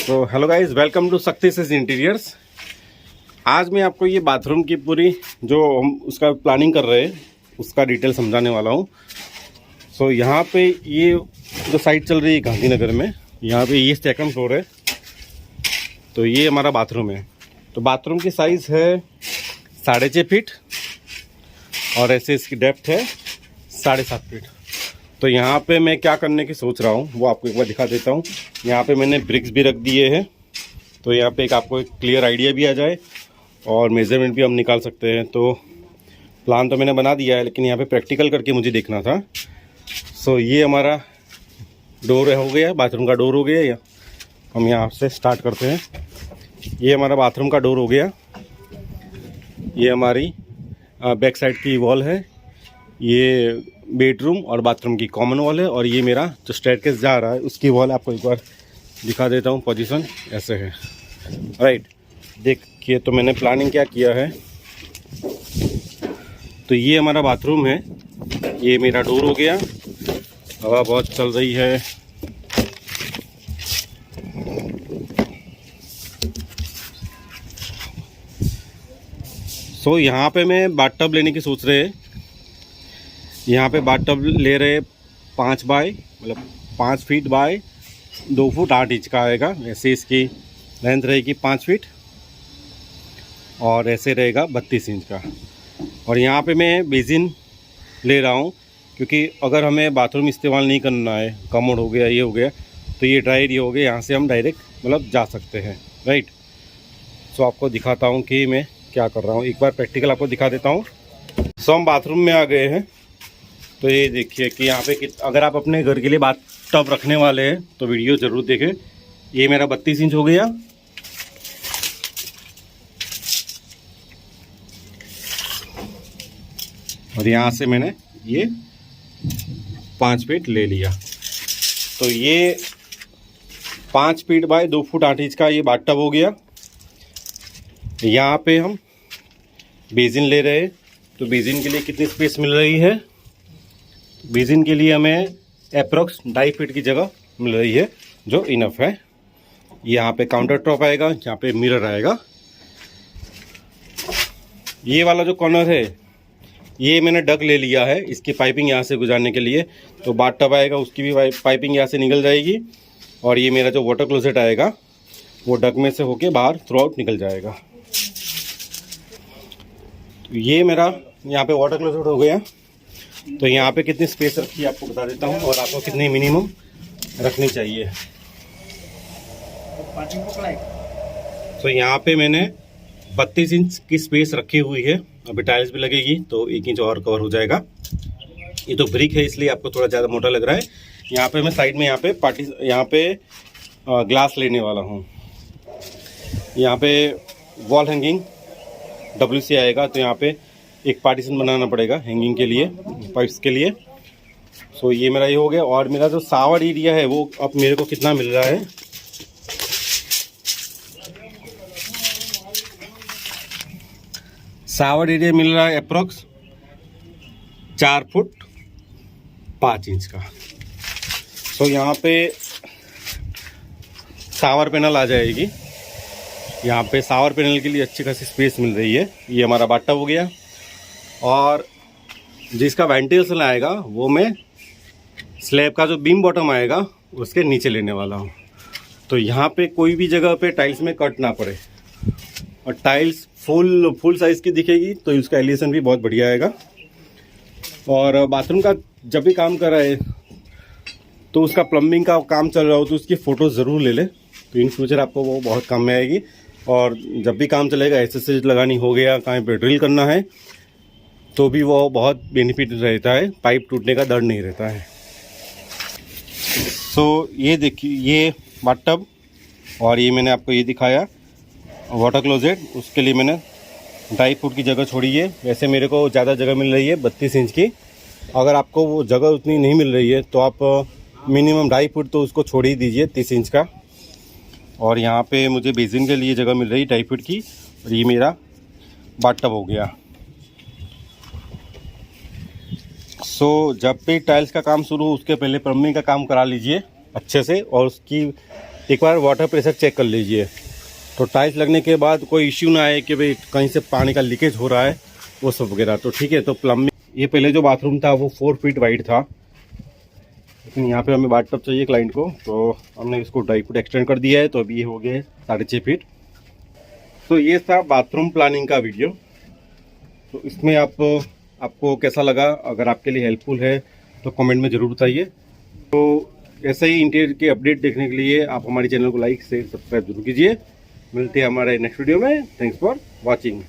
तो hello guys, welcome to शक्ति से इंटीरियर्स। आज मैं आपको ये बाथरूम की पूरी जो हम उसका प्लानिंग कर रहे हैं उसका डिटेल समझाने वाला हूँ। सो यहाँ पे ये जो साइट चल रही है गांधीनगर में, यहाँ पे ये सेकंड फ्लोर है। तो ये हमारा बाथरूम है। तो बाथरूम की साइज़ है 6.5 फीट और ऐसे इसकी डेप्थ है 7.5 फीट। तो यहाँ पे मैं क्या करने की सोच रहा हूँ वो आपको एक बार दिखा देता हूँ। यहाँ पे मैंने ब्रिक्स भी रख दिए हैं, तो यहाँ पे एक आपको एक क्लियर आइडिया भी आ जाए और मेज़रमेंट भी हम निकाल सकते हैं। तो प्लान तो मैंने बना दिया है, लेकिन यहाँ पे प्रैक्टिकल करके मुझे देखना था। सो ये हमारा डोर हो गया, बाथरूम का डोर हो गया। या हम यहाँ से स्टार्ट करते हैं। ये हमारा बाथरूम का डोर हो गया। ये हमारी बैक साइड की वॉल है। ये बेडरूम और बाथरूम की कॉमन वॉल है। और ये मेरा जो स्टेयरकेस जा रहा है उसकी वॉल आपको एक बार दिखा देता हूँ। पोजीशन ऐसे है, राइट। देखिए, तो मैंने प्लानिंग क्या किया है। तो ये हमारा बाथरूम है, ये मेरा डोर हो गया। हवा बहुत चल रही है। सो यहाँ पे मैं बाथटब लेने की सोच रहे हैं। यहाँ पे बाथटब ले रहे 5 फीट बाय 2 फुट 8 इंच का आएगा। ऐसे इसकी लेंथ रहेगी 5 फीट और ऐसे रहेगा 32 इंच का। और यहाँ पे मैं बेसिन ले रहा हूँ, क्योंकि अगर हमें बाथरूम इस्तेमाल नहीं करना है, कमोड हो गया, ये हो गया, तो ये ड्राई एरिया हो गया, यहाँ से हम डायरेक्ट जा सकते हैं, राइट। सो आपको दिखाता हूँ कि मैं क्या कर रहा हूँ। एक बार प्रैक्टिकल आपको दिखा देता हूँ। सो हम बाथरूम में आ गए हैं। तो ये देखिए कि यहाँ पे अगर आप अपने घर के लिए बाथटब रखने वाले हैं तो वीडियो ज़रूर देखें। ये मेरा 32 इंच हो गया। और यहाँ से मैंने ये 5 फीट ले लिया। तो ये 5 फीट बाय 2 फुट 8 इंच का ये बाथटब हो गया। यहाँ पे हम बेसिन ले रहे हैं। तो बेसिन के लिए कितनी स्पेस मिल रही है? बेसिन के लिए हमें अप्रोक्स 2.5 फीट की जगह मिल रही है, जो इनफ है। यहाँ पे काउंटर टॉप आएगा, यहाँ पे मिरर आएगा। ये वाला जो कॉर्नर है ये मैंने डग ले लिया है इसकी पाइपिंग यहाँ से गुजारने के लिए। तो बाथटब आएगा, उसकी भी पाइपिंग यहाँ से निकल जाएगी। और ये मेरा जो वाटर क्लोजेट आएगा वो डग में से होके बाहर थ्रू आउट निकल जाएगा। तो ये मेरा यहाँ पे वाटर क्लोजेट हो गया। तो यहाँ पे कितनी स्पेस रखी है आपको बता देता हूँ, और आपको कितनी मिनिमम रखनी चाहिए। तो यहाँ पे मैंने 32 इंच की स्पेस रखी हुई है। अभी टाइल्स भी लगेगी तो 1 इंच और कवर हो जाएगा। ये तो ब्रिक है इसलिए आपको थोड़ा ज़्यादा मोटा लग रहा है। यहाँ पे मैं साइड में यहाँ पे ग्लास लेने वाला हूँ। यहाँ पे वॉल हैंगिंग WC आएगा, तो यहाँ पे एक पार्टीशन बनाना पड़ेगा हैंगिंग के लिए, पाइप्स के लिए। सो ये मेरा ये हो गया। और मेरा जो शावर एरिया है वो अब मेरे को कितना मिल रहा है, शावर एरिया मिल रहा है अप्रोक्स 4 फुट 5 इंच का। सो यहाँ पे शावर पैनल आ जाएगी। यहाँ पे शावर पैनल के लिए अच्छी खासी स्पेस मिल रही है। ये हमारा बाथटब हो गया। और जिसका वेंटिलेशन आएगा वो मैं स्लैब का जो बीम बॉटम आएगा उसके नीचे लेने वाला हूँ। तो यहाँ पे कोई भी जगह पे टाइल्स में कट ना पड़े, और टाइल्स फुल साइज़ की दिखेगी तो उसका एलिवेशन भी बहुत बढ़िया आएगा। और बाथरूम का जब भी काम कर रहे हैं तो उसका प्लम्बिंग का काम चल रहा हो तो उसकी फ़ोटो ज़रूर ले लें। तो इन फ्यूचर आपको वो बहुत काम में आएगी। और जब भी काम चलेगा, एसएसएस लगानी हो गया, कहीं पे ड्रिल करना है, तो भी वो बहुत बेनिफिट रहता है। पाइप टूटने का डर नहीं रहता है। सो ये देखिए, ये बाथटब और ये मैंने आपको ये दिखाया वाटर क्लोजेट। उसके लिए मैंने 2.5 फुट की जगह छोड़ी है। वैसे मेरे को ज़्यादा जगह मिल रही है 32 इंच की। अगर आपको वो जगह उतनी नहीं मिल रही है तो आप मिनिमम 2.5 फुट तो उसको छोड़ ही दीजिए 30 इंच का। और यहाँ पे मुझे बेसिन के लिए जगह मिल रही है 2.5 फुट की। और ये मेरा बाथटब हो गया। जब भी टाइल्स का काम शुरू हो उसके पहले प्लम्बिंग का काम करा लीजिए अच्छे से। और उसकी एक बार वाटर प्रेशर चेक कर लीजिए, तो टाइल्स लगने के बाद कोई इश्यू ना आए कि भाई कहीं से पानी का लीकेज हो रहा है वो सब वगैरह। तो ठीक है, तो प्लम्बिंग, ये पहले जो बाथरूम था वो 4 फीट वाइड था, लेकिन यहाँ पे हमें बाथ टब चाहिए क्लाइंट को, तो हमने इसको 2.5 फुट एक्सटेंड कर दिया है, तो अभी ये हो गया 6.5 फीट। तो ये था बाथरूम प्लानिंग का वीडियो। तो इसमें आपको कैसा लगा? अगर आपके लिए हेल्पफुल है तो कमेंट में ज़रूर बताइए। तो ऐसे ही इंटीरियर के अपडेट देखने के लिए आप हमारे चैनल को लाइक शेयर सब्सक्राइब जरूर कीजिए। मिलते हैं हमारे नेक्स्ट वीडियो में। Thanks for watching.